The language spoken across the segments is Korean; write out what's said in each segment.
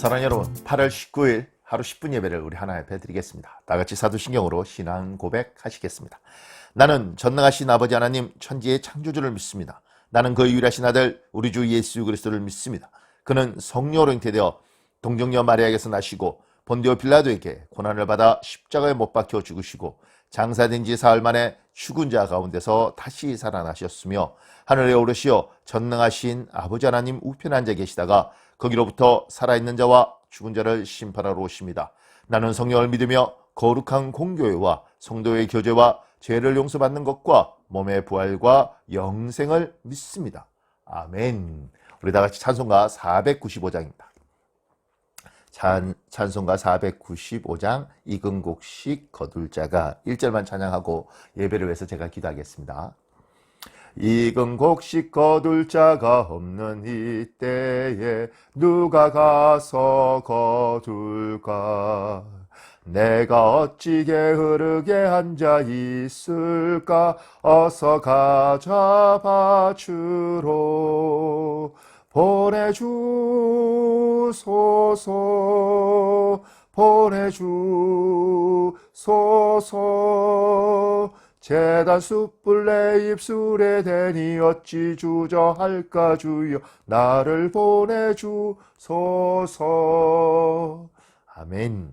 사랑하는 여러분, 8월 19일 하루 10분 예배를 우리 하나님 앞에 드리겠습니다. 다같이 사도신경으로 신앙 고백하시겠습니다. 나는 전능하신 아버지 하나님 천지의 창조주를 믿습니다. 나는 그 유일하신 아들 우리 주 예수 그리스도를 믿습니다. 그는 성령으로 잉태되어 동정녀 마리아에게서 나시고 본디오 빌라도에게 고난을 받아 십자가에 못 박혀 죽으시고 장사된 지 사흘 만에 죽은 자 가운데서 다시 살아나셨으며 하늘에 오르시어 전능하신 아버지 하나님 우편에 앉아 계시다가 거기로부터 살아있는 자와 죽은 자를 심판하러 오십니다. 나는 성령을 믿으며 거룩한 공교회와 성도의 교제와 죄를 용서받는 것과 몸의 부활과 영생을 믿습니다. 아멘. 우리 다같이 찬송가 495장입니다. 찬송가 495장 이근곡식 거둘 자가 1절만 찬양하고 예배를 위해서 제가 기도하겠습니다. 이근곡식 거둘 자가 없는 이때에 누가 가서 거둘까? 내가 어찌 게으르게 앉아 있을까? 어서 가자 밭으로 보내주소서 보내주소서. 제단 숯불 내 입술에 대니 어찌 주저할까? 주여 나를 보내주소서. 아멘.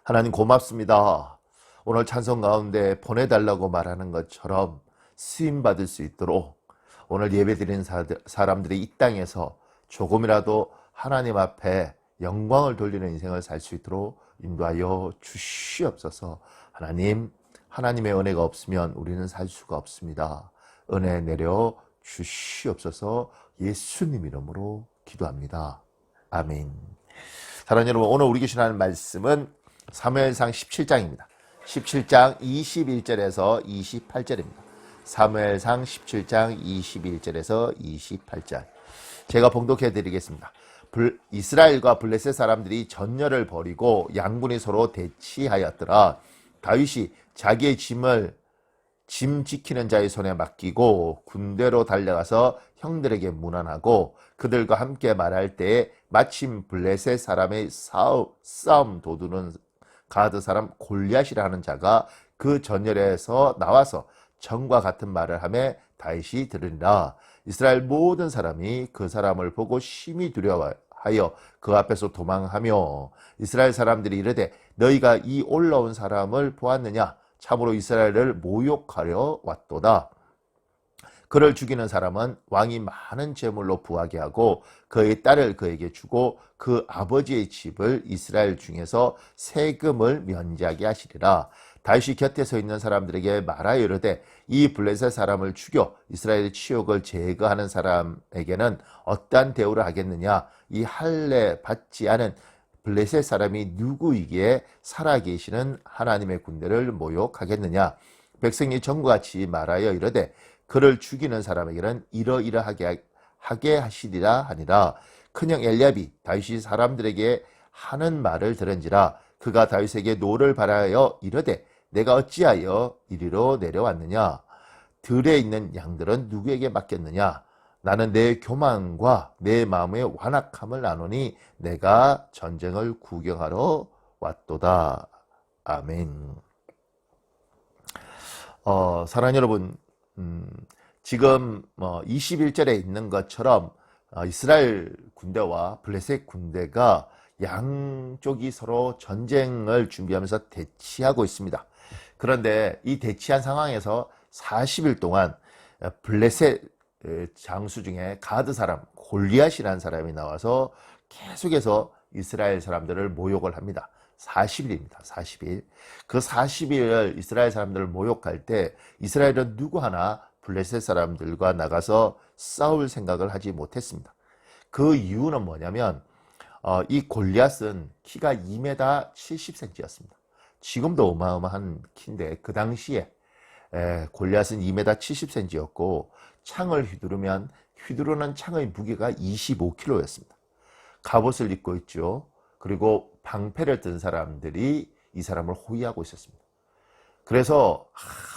하나님 고맙습니다. 오늘 찬송 가운데 보내달라고 말하는 것처럼 쓰임받을 수 있도록 오늘 예배드리는 사람들이 이 땅에서 조금이라도 하나님 앞에 영광을 돌리는 인생을 살 수 있도록 인도하여 주시옵소서. 하나님의 은혜가 없으면 우리는 살 수가 없습니다. 은혜 내려 주시옵소서. 예수님 이름으로 기도합니다. 아멘. 사랑하는 여러분, 오늘 우리 교신하는 말씀은 사무엘상 17장입니다. 17장 21절에서 28절입니다. 사무엘상 17장 21절에서 28절. 제가 봉독해 드리겠습니다. 이스라엘과 블레셋 사람들이 전열을 벌이고 양군이 서로 대치하였더라. 다윗이 자기의 짐 지키는 자의 손에 맡기고 군대로 달려가서 형들에게 문안하고 그들과 함께 말할 때에 마침 블레셋 사람의 싸움 도두는 가드 사람 골리앗이라 하는 자가 그 전열에서 나와서 전과 같은 말을 하며 다윗이 들으니라. 이스라엘 모든 사람이 그 사람을 보고 심히 두려워하여 그 앞에서 도망하며 이스라엘 사람들이 이르되 너희가 이 올라온 사람을 보았느냐? 참으로 이스라엘을 모욕하려 왔도다. 그를 죽이는 사람은 왕이 많은 재물로 부하게 하고 그의 딸을 그에게 주고 그 아버지의 집을 이스라엘 중에서 세금을 면제하게 하시리라. 다윗이 곁에 서 있는 사람들에게 말하여 이르되 이 블레셋 사람을 죽여 이스라엘의 치욕을 제거하는 사람에게는 어떠한 대우를 하겠느냐? 이 할례 받지 않은 블레셋 사람이 누구이기에 살아계시는 하나님의 군대를 모욕하겠느냐? 백성이 전과 같이 말하여 이르되 그를 죽이는 사람에게는 이러이러하게 하시리라 하니라. 큰형 엘리압이 다윗이 사람들에게 하는 말을 들은지라. 그가 다윗에게 노를 바라여 이르되 내가 어찌하여 이리로 내려왔느냐? 들에 있는 양들은 누구에게 맡겼느냐? 나는 내 교만과 내 마음의 완악함을 아노니 내가 전쟁을 구경하러 왔도다. 아멘. 사랑하는 여러분, 지금 21절에 있는 것처럼 이스라엘 군대와 블레셋 군대가 양쪽이 서로 전쟁을 준비하면서 대치하고 있습니다. 그런데 이 대치한 상황에서 40일 동안 블레셋 장수 중에 가드 사람 골리앗이라는 사람이 나와서 계속해서 이스라엘 사람들을 모욕을 합니다. 40일입니다. 40일. 그 40일을 이스라엘 사람들을 모욕할 때 이스라엘은 누구 하나 블레셋 사람들과 나가서 싸울 생각을 하지 못했습니다. 그 이유는 뭐냐면 이 골리앗은 키가 2m 70cm였습니다. 지금도 어마어마한 키인데 그 당시에 골리앗은 2m 70cm였고 창을 휘두르는 창의 무게가 25kg였습니다. 갑옷을 입고 있죠. 그리고 방패를 든 사람들이 이 사람을 호위하고 있었습니다. 그래서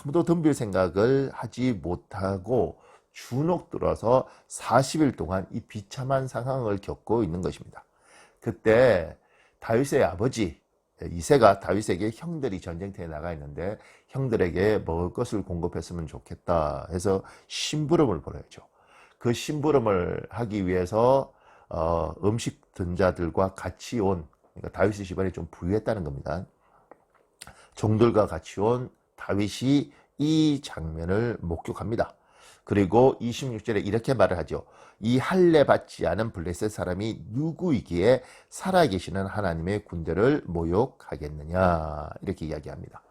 아무도 덤빌 생각을 하지 못하고 주눅 들어서 40일 동안 이 비참한 상황을 겪고 있는 것입니다. 그때 다윗의 아버지 이새가 다윗에게 형들이 전쟁터에 나가 있는데 형들에게 먹을 것을 공급했으면 좋겠다 해서 심부름을 보내죠. 그 심부름을 하기 위해서 음식 든자들과 같이 온, 그러니까 다윗의 집안에 좀 부유했다는 겁니다. 종들과 같이 온 다윗이 이 장면을 목격합니다. 그리고 26절에 이렇게 말을 하죠. 이 할례 받지 않은 블레셋 사람이 누구이기에 살아계시는 하나님의 군대를 모욕하겠느냐, 이렇게 이야기합니다.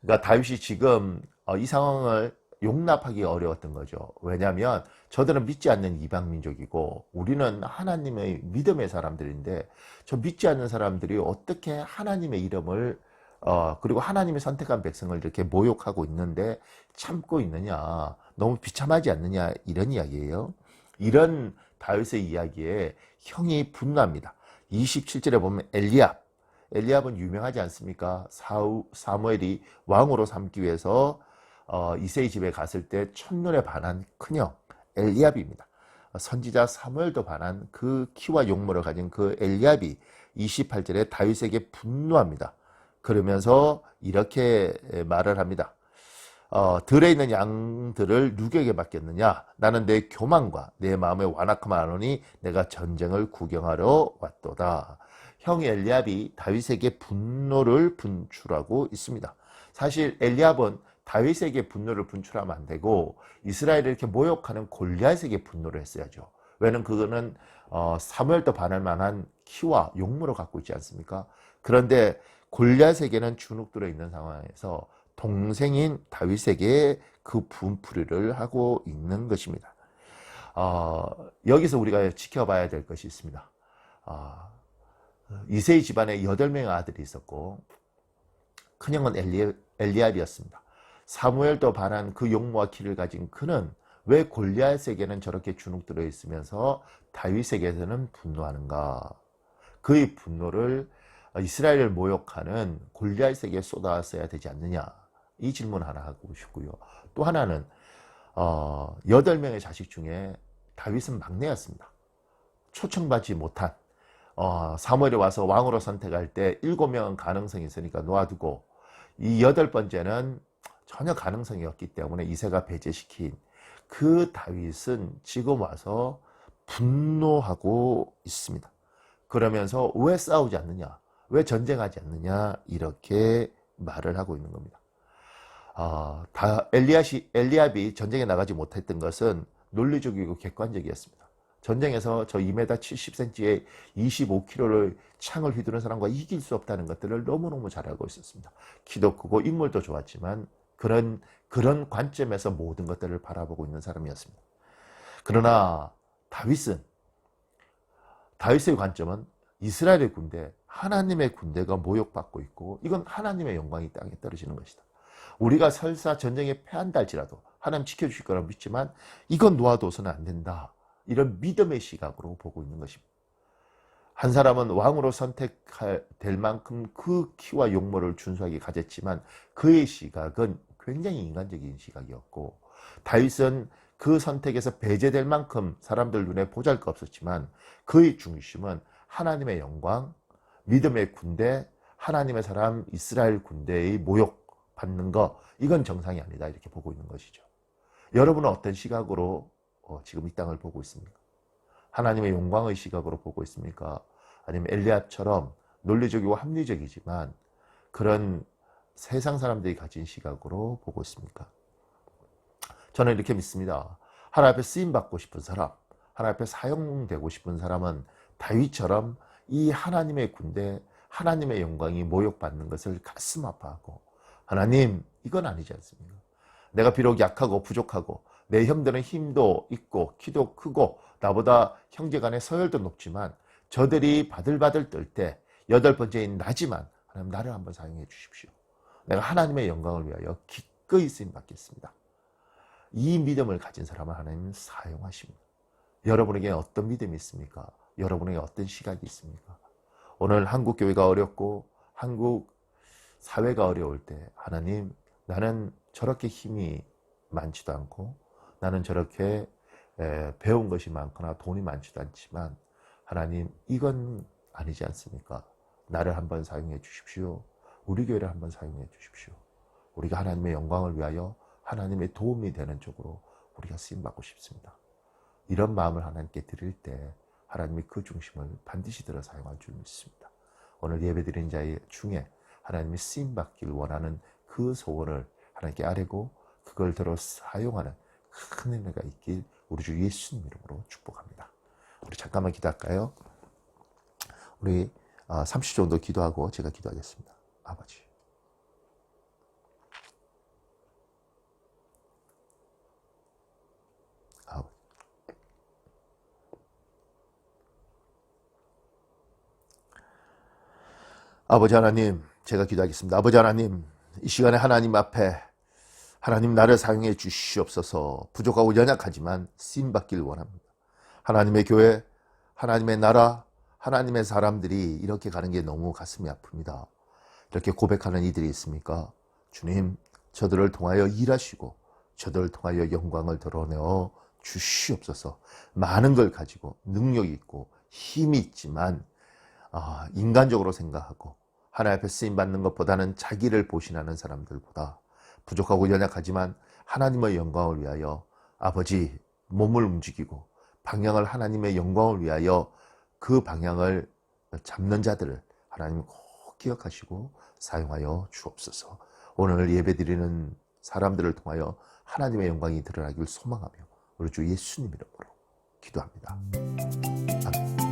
그러니까 다윗이 지금 이 상황을 용납하기 어려웠던 거죠. 왜냐하면 저들은 믿지 않는 이방 민족이고 우리는 하나님의 믿음의 사람들인데 저 믿지 않는 사람들이 어떻게 하나님의 이름을 그리고 하나님의 선택한 백성을 이렇게 모욕하고 있는데 참고 있느냐, 너무 비참하지 않느냐, 이런 이야기예요. 이런 다윗의 이야기에 형이 분노합니다. 27절에 보면 엘리압은 유명하지 않습니까? 사무엘이 왕으로 삼기 위해서 이새의 집에 갔을 때 첫눈에 반한 큰형 엘리압입니다. 선지자 사무엘도 반한 그 키와 용모를 가진 그 엘리압이 28절에 다윗에게 분노합니다. 그러면서 이렇게 말을 합니다. 들에 있는 양들을 누구에게 맡겼느냐? 나는 내 교만과 내 마음의 완악함을 아노니 내가 전쟁을 구경하러 왔도다. 형 엘리압이 다윗에게 분노를 분출하고 있습니다. 사실 엘리압은 다윗에게 분노를 분출하면 안 되고 이스라엘을 이렇게 모욕하는 골리앗에게 분노를 했어야죠. 왜냐면 그거는 사무엘도 반할 만한 키와 용모를 갖고 있지 않습니까? 그런데 골리앗에게는 주눅들어 있는 상황에서 동생인 다윗에게 그 분풀이를 하고 있는 것입니다. 여기서 우리가 지켜봐야 될 것이 있습니다. 이새의 집안에 8명의 아들이 있었고 큰형은 엘리압이었습니다. 사무엘도 반한 그 용모와 키를 가진 그는 왜 골리앗에게는 저렇게 주눅들어 있으면서 다윗에게서는 분노하는가? 그의 분노를 이스라엘을 모욕하는 골리앗에게 쏟아서야 되지 않느냐, 이 질문 하나 하고 싶고요. 또 하나는 8명의 자식 중에 다윗은 막내였습니다. 초청받지 못한, 사무엘이 와서 왕으로 선택할 때 7명은 가능성이 있으니까 놓아두고 이 8번째는 전혀 가능성이 없기 때문에 이새가 배제시킨 그 다윗은 지금 와서 분노하고 있습니다. 그러면서 왜 싸우지 않느냐, 왜 전쟁하지 않느냐, 이렇게 말을 하고 있는 겁니다. 엘리압이 전쟁에 나가지 못했던 것은 논리적이고 객관적이었습니다. 전쟁에서 저 2m 70cm에 25kg를 창을 휘두른 사람과 이길 수 없다는 것들을 너무너무 잘 알고 있었습니다. 키도 크고 인물도 좋았지만 그런 관점에서 모든 것들을 바라보고 있는 사람이었습니다. 그러나 다윗의 관점은 이스라엘의 군대, 하나님의 군대가 모욕받고 있고 이건 하나님의 영광이 땅에 떨어지는 것이다. 우리가 설사 전쟁에 패한다 할지라도 하나님 지켜주실 거라고 믿지만 이건 놓아둬서는 안 된다. 이런 믿음의 시각으로 보고 있는 것입니다. 한 사람은 왕으로 선택될 만큼 그 키와 용모를 준수하게 가졌지만 그의 시각은 굉장히 인간적인 시각이었고 다윗은 그 선택에서 배제될 만큼 사람들 눈에 보잘것없었지만 그의 중심은 하나님의 영광, 믿음의 군대, 하나님의 사람 이스라엘 군대의 모욕받는 거, 이건 정상이 아니다, 이렇게 보고 있는 것이죠. 여러분은 어떤 시각으로 지금 이 땅을 보고 있습니까? 하나님의 영광의 시각으로 보고 있습니까? 아니면 엘리압처럼 논리적이고 합리적이지만 그런 세상 사람들이 가진 시각으로 보고 있습니까? 저는 이렇게 믿습니다. 하나님 앞에 쓰임받고 싶은 사람, 하나님 앞에 사용되고 싶은 사람은 다윗처럼 이 하나님의 군대, 하나님의 영광이 모욕받는 것을 가슴 아파하고, 하나님, 이건 아니지 않습니까? 내가 비록 약하고 부족하고 내 형들은 힘도 있고 키도 크고 나보다 형제간의 서열도 높지만 저들이 바들바들 떨 때 8번째인 나지만 하나님 나를 한번 사용해 주십시오. 내가 하나님의 영광을 위하여 기꺼이 쓰임 받겠습니다. 이 믿음을 가진 사람을 하나님은 사용하십니다. 여러분에게 어떤 믿음이 있습니까? 여러분에게 어떤 시각이 있습니까? 오늘 한국 교회가 어렵고 한국 사회가 어려울 때 하나님, 나는 저렇게 힘이 많지도 않고 나는 저렇게 배운 것이 많거나 돈이 많지도 않지만 하나님, 이건 아니지 않습니까? 나를 한번 사용해 주십시오. 우리 교회를 한번 사용해 주십시오. 우리가 하나님의 영광을 위하여 하나님의 도움이 되는 쪽으로 우리가 쓰임받고 싶습니다. 이런 마음을 하나님께 드릴 때 하나님이 그 중심을 반드시 들어 사용할 줄 믿습니다. 오늘 예배드린 자의 중에 하나님이 쓰임받길 원하는 그 소원을 하나님께 아뢰고 그걸 들어 사용하는 큰 은혜가 있길 우리 주 예수님 이름으로 축복합니다. 우리 잠깐만 기도할까요? 우리 30초 정도 기도하고 제가 기도하겠습니다. 아버지, 아버지 하나님, 제가 기도하겠습니다. 아버지 하나님, 이 시간에 하나님 앞에 하나님 나를 사용해 주시옵소서. 부족하고 연약하지만 쓰임받길 원합니다. 하나님의 교회, 하나님의 나라, 하나님의 사람들이 이렇게 가는 게 너무 가슴이 아픕니다. 이렇게 고백하는 이들이 있습니까? 주님, 저들을 통하여 일하시고 저들을 통하여 영광을 드러내어 주시옵소서. 많은 걸 가지고 능력이 있고 힘이 있지만 인간적으로 생각하고 하나님 앞에 쓰임받는 것보다는 자기를 보신하는 사람들보다 부족하고 연약하지만 하나님의 영광을 위하여 아버지 몸을 움직이고 방향을 하나님의 영광을 위하여 그 방향을 잡는 자들을 하나님 꼭 기억하시고 사용하여 주옵소서. 오늘 예배드리는 사람들을 통하여 하나님의 영광이 드러나길 소망하며 우리 주 예수님 이름으로 기도합니다. 아멘.